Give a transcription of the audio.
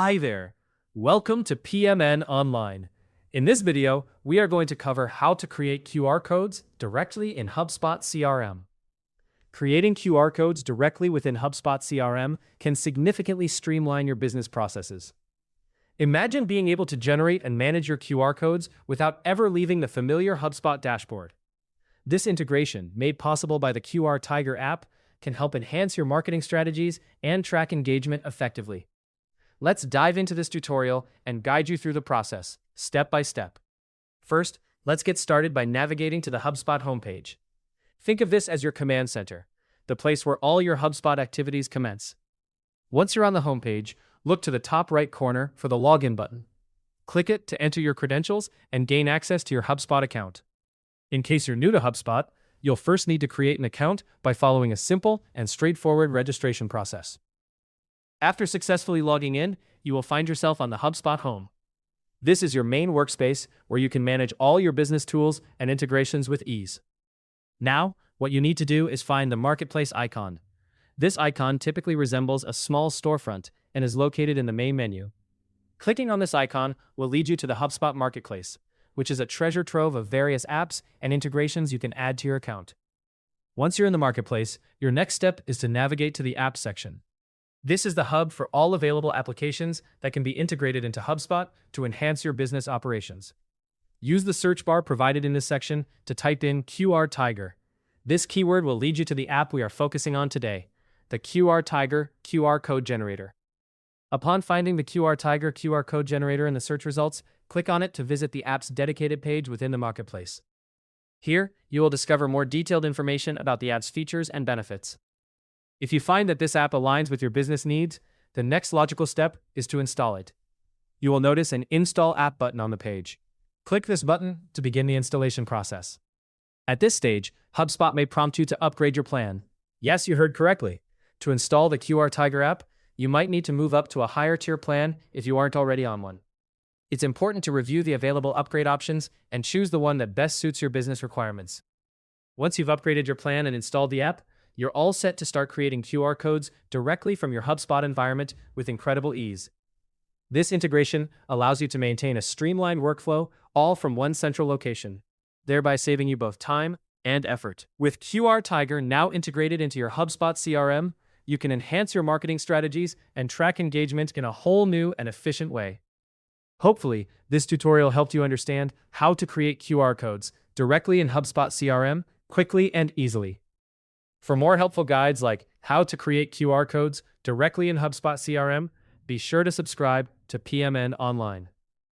Hi there. Welcome to PMN Online. In this video, we are going to cover how to create QR codes directly in HubSpot CRM. Creating QR codes directly within HubSpot CRM can significantly streamline your business processes. Imagine being able to generate and manage your QR codes without ever leaving the familiar HubSpot dashboard. This integration, made possible by the QR Tiger app, can help enhance your marketing strategies and track engagement effectively. Let's dive into this tutorial and guide you through the process, step by step. First, let's get started by navigating to the HubSpot homepage. Think of this as your command center, the place where all your HubSpot activities commence. Once you're on the homepage, look to the top right corner for the Login button. Click it to enter your credentials and gain access to your HubSpot account. In case you're new to HubSpot, you'll first need to create an account by following a simple and straightforward registration process. After successfully logging in, you will find yourself on the HubSpot home. This is your main workspace where you can manage all your business tools and integrations with ease. Now, what you need to do is find the Marketplace icon. This icon typically resembles a small storefront and is located in the main menu. Clicking on this icon will lead you to the HubSpot Marketplace, which is a treasure trove of various apps and integrations you can add to your account. Once you're in the Marketplace, your next step is to navigate to the Apps section. This is the hub for all available applications that can be integrated into HubSpot to enhance your business operations. Use the search bar provided in this section to type in QR Tiger. This keyword will lead you to the app we are focusing on today, the QR Tiger QR Code Generator. Upon finding the QR Tiger QR Code Generator in the search results, click on it to visit the app's dedicated page within the Marketplace. Here, you will discover more detailed information about the app's features and benefits. If you find that this app aligns with your business needs, the next logical step is to install it. You will notice an Install App button on the page. Click this button to begin the installation process. At this stage, HubSpot may prompt you to upgrade your plan. Yes, you heard correctly. To install the QR Tiger app, you might need to move up to a higher tier plan if you aren't already on one. It's important to review the available upgrade options and choose the one that best suits your business requirements. Once you've upgraded your plan and installed the app, you're all set to start creating QR codes directly from your HubSpot environment with incredible ease. This integration allows you to maintain a streamlined workflow, all from one central location, thereby saving you both time and effort. With QR Tiger now integrated into your HubSpot CRM, you can enhance your marketing strategies and track engagement in a whole new and efficient way. Hopefully, this tutorial helped you understand how to create QR codes directly in HubSpot CRM quickly and easily. For more helpful guides like how to create QR codes directly in HubSpot CRM, be sure to subscribe to PMN Online.